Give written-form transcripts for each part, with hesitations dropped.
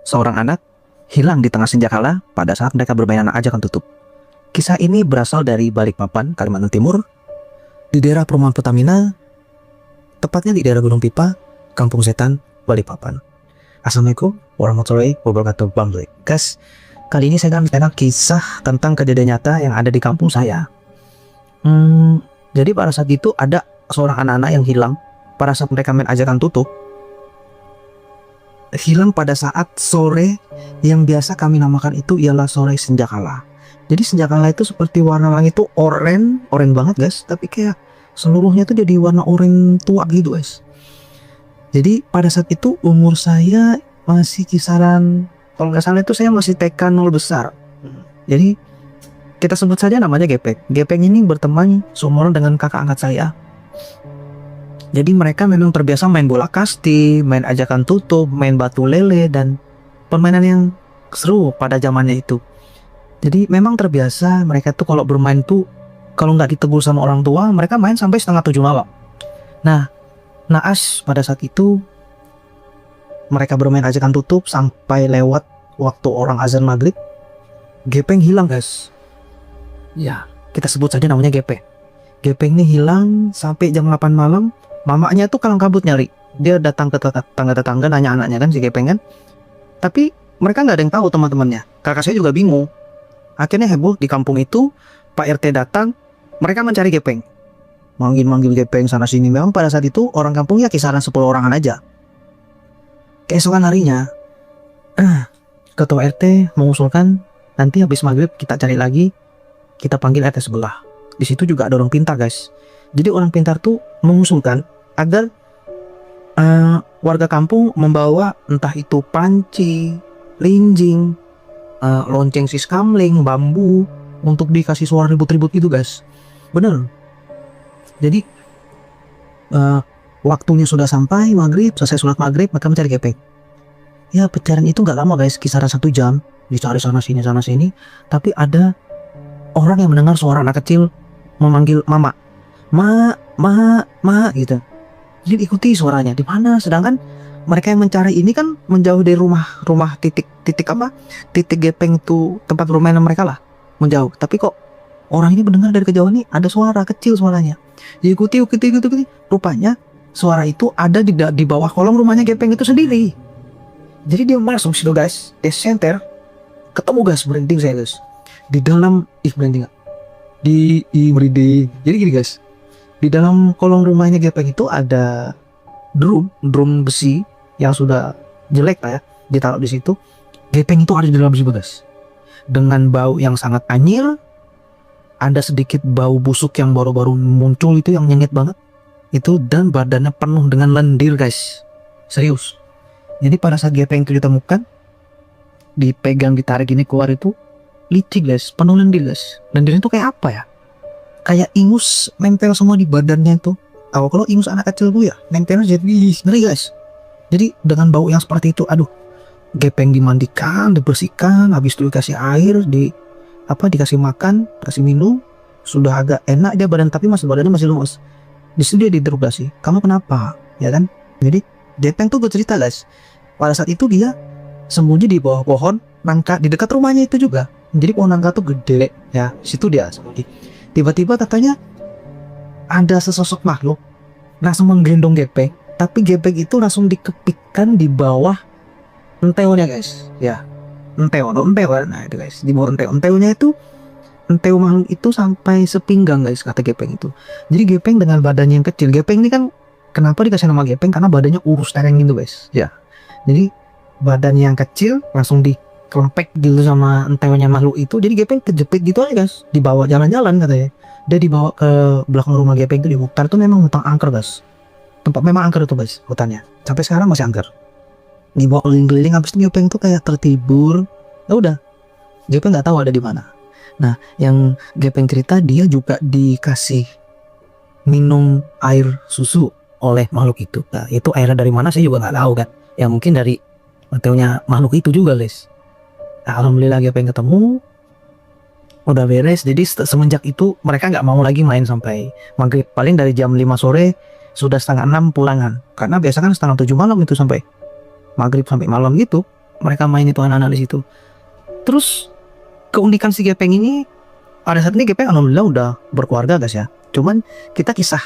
seorang anak hilang di tengah senjakala pada saat mereka bermain anak ajakan tutup. Kisah ini berasal dari Balikpapan, Kalimantan Timur, di daerah perumahan Pertamina, tepatnya di daerah Gunung Pipa, Kampung Setan, Balikpapan. Assalamualaikum warahmatullahi wabarakatuh. Bang guys, kali ini saya akan menceritakan kisah tentang kejadian nyata yang ada di kampung saya. Jadi pada saat itu ada seorang anak-anak yang hilang pada saat mereka main ajakan tutup. Hilang pada saat sore yang biasa kami namakan itu ialah sore senjakala. Jadi senjakala itu seperti warna langit itu oranye banget guys, tapi kayak seluruhnya itu jadi warna oranye tua gitu guys. Jadi pada saat itu umur saya masih kisaran, kalau nggak salah itu saya masih TK 0 besar. Jadi kita sebut saja namanya Gepeng. Gepeng ini berteman seumuran dengan kakak angkat saya. Jadi mereka memang terbiasa main bola kasti, main ajakan tutup, main batu lele, dan permainan yang seru pada zamannya itu. Jadi memang terbiasa mereka tuh kalau bermain tuh, kalau nggak ditegur sama orang tua, mereka main sampai setengah 7 malam. Nah, naas pada saat itu mereka bermain ajakan tutup sampai lewat waktu orang azan maghrib. Gepeng hilang guys. Ya, kita sebut saja namanya Gepeng. Gepeng ini hilang sampai jam 8 malam. Mamanya tuh kalang kabut nyari. Dia datang ke tetangga-tetangga, nanya anaknya kan si Gepeng kan. Tapi mereka nggak ada yang tahu teman-temannya. Kakak saya juga bingung. Akhirnya heboh di kampung itu. Pak RT datang. Mereka mencari Gepeng. Manggil-manggil Gepeng sana sini. Memang pada saat itu orang kampungnya kisaran 10 orangan aja. Keesokan harinya, ketua RT mengusulkan nanti habis maghrib kita cari lagi. Kita panggil RT sebelah. Di situ juga ada orang pintar guys. Jadi orang pintar tuh mengusulkan agar warga kampung membawa entah itu panci, linjing, lonceng siskamling, bambu untuk dikasih suara ribut-ribut itu guys. Bener. Jadi waktunya sudah sampai maghrib, selesai sholat maghrib, mereka mencari Gepeng. Ya pencarian itu nggak lama guys, kisaran 1 jam dicari sana sini. Tapi ada orang yang mendengar suara anak kecil memanggil mama. Ma gitu. Jadi ikuti suaranya di mana, sedangkan mereka yang mencari ini kan menjauh dari rumah titik Gepeng itu tempat permainan mereka lah, menjauh. Tapi kok orang ini mendengar dari kejauhan nih ada suara kecil suaranya. Diikuti. Rupanya suara itu ada di bawah kolong rumahnya Gepeng itu sendiri. Jadi dia masuk situ guys, dia center, ketemu guys, merinding saya guys. Di dalam merinding. Jadi gini guys. Di dalam kolong rumahnya Gepeng itu ada drum besi yang sudah jelek lah ya, ditaruh di situ. Gepeng itu ada di dalam situ guys, dengan bau yang sangat anyir. Ada sedikit bau busuk yang baru-baru muncul itu yang nyengit banget itu, dan badannya penuh dengan lendir guys, serius. Jadi pada saat Gepeng itu ditemukan, dipegang, ditarik ini keluar itu licin guys, penuh lendir guys. Lendir itu kayak apa ya? Kayak ingus nempel semua di badannya itu. Kalau ingus anak kecil tuh ya nempel jadi ngeri guys. Jadi dengan bau yang seperti itu, aduh, Gepeng dimandikan, dibersihkan, habis itu dikasih air, dikasih makan, kasih minum, sudah agak enak dia badan, tapi badannya masih lemas. Di situ dia diinterogasi, kamu kenapa, ya kan? Jadi Gepeng tuh bercerita guys, pada saat itu dia sembunyi di bawah pohon nangka di dekat rumahnya itu juga. Jadi pohon nangka tuh gede ya, situ dia sembunyi. Tiba-tiba katanya ada sesosok makhluk langsung menggendong Gepeng, tapi Gepeng itu langsung dikepikkan di bawah enteonya guys. Ya, enteo. Nah itu guys, di bawah enteonya itu, enteo makhluk itu sampai sepinggang guys, kata Gepeng itu. Jadi Gepeng dengan badannya yang kecil, Gepeng ini kan kenapa dikasih nama Gepeng, karena badannya urus tereng gitu guys. Ya, jadi badannya yang kecil langsung dikelepek gitu sama enteonya makhluk itu. Jadi Gepeng kejepit gitu aja guys, dibawa jalan-jalan katanya. Dia dibawa ke belakang rumah Gepeng itu, di hutan itu memang hutan angker guys. Tempat memang angker itu guys, hutannya. Sampai sekarang masih angker. Dibawa keliling-keliling, habis itu Gepeng tuh kayak tertidur. Ya udah, Gepeng nggak tahu ada di mana. Nah, yang Gepeng cerita, dia juga dikasih minum air susu oleh makhluk itu. Nah, itu airnya dari mana saya juga nggak tahu kan. Ya mungkin dari enteonya makhluk itu juga guys. Alhamdulillah Gepeng ketemu, udah beres. Jadi semenjak itu mereka nggak mau lagi main sampai maghrib. Paling dari jam 5 sore sudah setengah 6 pulangan, karena biasa kan setengah 7 malam itu sampai maghrib sampai malam gitu. mereka main itu anak-anak di situ. Terus keunikan si Gepeng ini, pada saat ini Gepeng alhamdulillah udah berkeluarga guys ya. Cuman kita kisah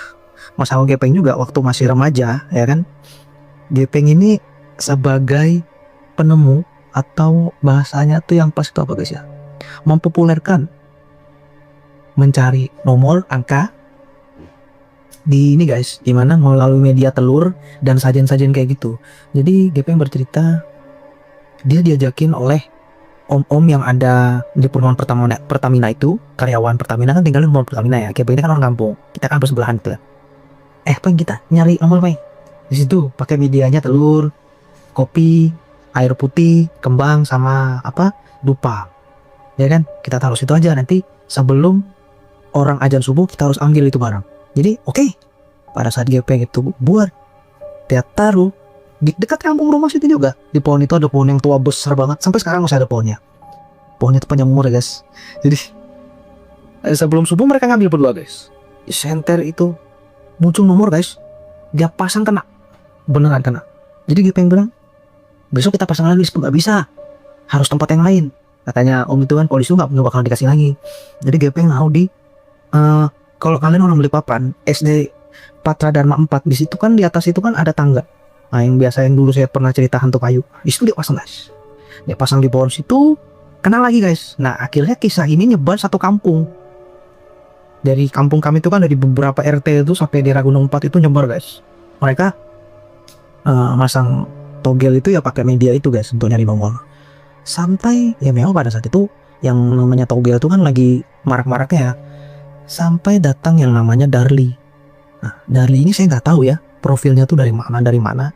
masalah Gepeng juga waktu masih remaja ya kan. Gepeng ini sebagai penemu atau bahasanya tuh yang pas itu apa guys ya, mempopulerkan mencari nomor angka di ini guys, dimana melalui media telur dan sajian-sajian kayak gitu. Jadi Gepeng bercerita dia diajakin oleh om-om yang ada di perumahan Pertamina itu, karyawan Pertamina kan tinggal di perumahan Pertamina ya. Gepeng ini kan orang kampung, kita kan bersebelahan tuh. Peng, kita nyari nomor Peng. Di situ pakai medianya telur, kopi, air putih, kembang sama apa? Dupa. Ya kan? Kita taruh situ aja, nanti sebelum orang azan subuh kita harus ambil itu barang. Jadi oke. Pada saat Gepeng itu buat, dia taruh di dekat kampung rumah situ juga. Di pohon itu ada pohon yang tua besar banget, sampai sekarang masih ada pohonnya. Pohonnya itu panjang umur ya guys. Jadi sebelum subuh mereka ngambil berdua guys. Di senter itu muncul nomor guys. Dia pasang kena, beneran kena. Jadi Gepeng bilang, besok kita pasang lagi, nggak bisa, harus tempat yang lain. Katanya om itu kan, kalau disitu nggak bakal dikasih lagi. Jadi Gepeng mau di kalau kalian orang Balikpapan, SD Patra Dharma 4, di situ kan di atas itu kan ada tangga. Nah yang biasa yang dulu saya pernah cerita hantu kayu, di situ dia pasang guys. Dia pasang di pohon situ, kena lagi guys. Nah akhirnya kisah ini nyebar satu kampung. Dari kampung kami itu kan dari beberapa RT itu sampai di Ragunan 4 itu nyebar guys. Mereka masang togel itu ya pakai media itu guys untuk nyari nomor. Sampai ya memang pada saat itu yang namanya togel itu kan lagi marak-maraknya ya. Sampai datang yang namanya Darli. Nah, Darli ini saya nggak tahu ya profilnya tuh dari mana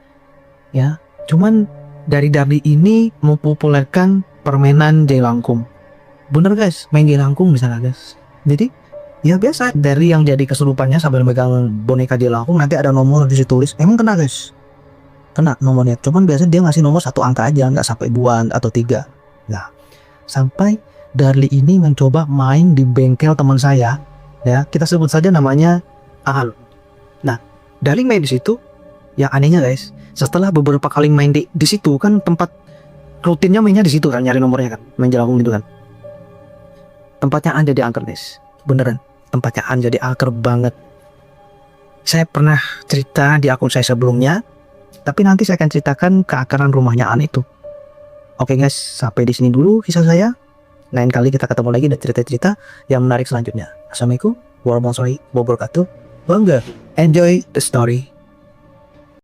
ya. Cuman dari Darli ini mempopulerkan permainan jelangkung. Bener guys, main jelangkung bisa nggak guys? Jadi ya biasa dari yang jadi kesurupannya sambil megang boneka jelangkung, nanti ada nomor ditulis. Emang kena guys, kena nomornya. Cuman biasanya dia ngasih nomor satu angka aja, nggak sampai 2 atau 3. Nah, sampai Darli ini mencoba main di bengkel teman saya. Ya, kita sebut saja namanya Ahal. Nah, Darli main di situ. Yang anehnya guys, setelah beberapa kali main di situ kan tempat rutinnya mainnya di situ kan, nyari nomornya kan, main jelangkung gitu kan. Tempatnya jadi angker guys, beneran. Tempatnya jadi angker banget. Saya pernah cerita di akun saya sebelumnya, tapi nanti saya akan ceritakan keakaran rumahnya An itu. Oke guys, sampai di sini dulu kisah saya. Lain kali kita ketemu lagi dan cerita-cerita yang menarik selanjutnya. Assalamualaikum warahmatullahi wabarakatuh. Bangga, enjoy the story.